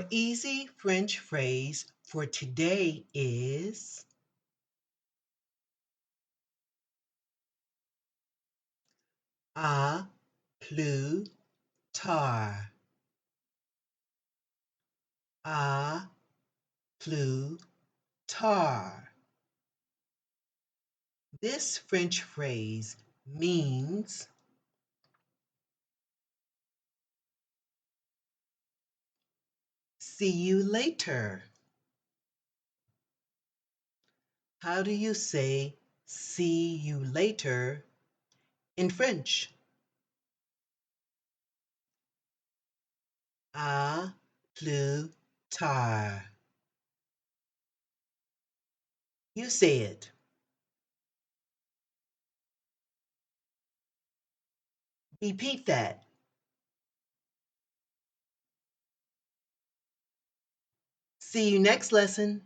Your easy French phrase for today is à plus tard. À plus tard. This French phrase means see you later. How do you say see you later in French? À plus tard. You say it. Repeat that. See you next lesson.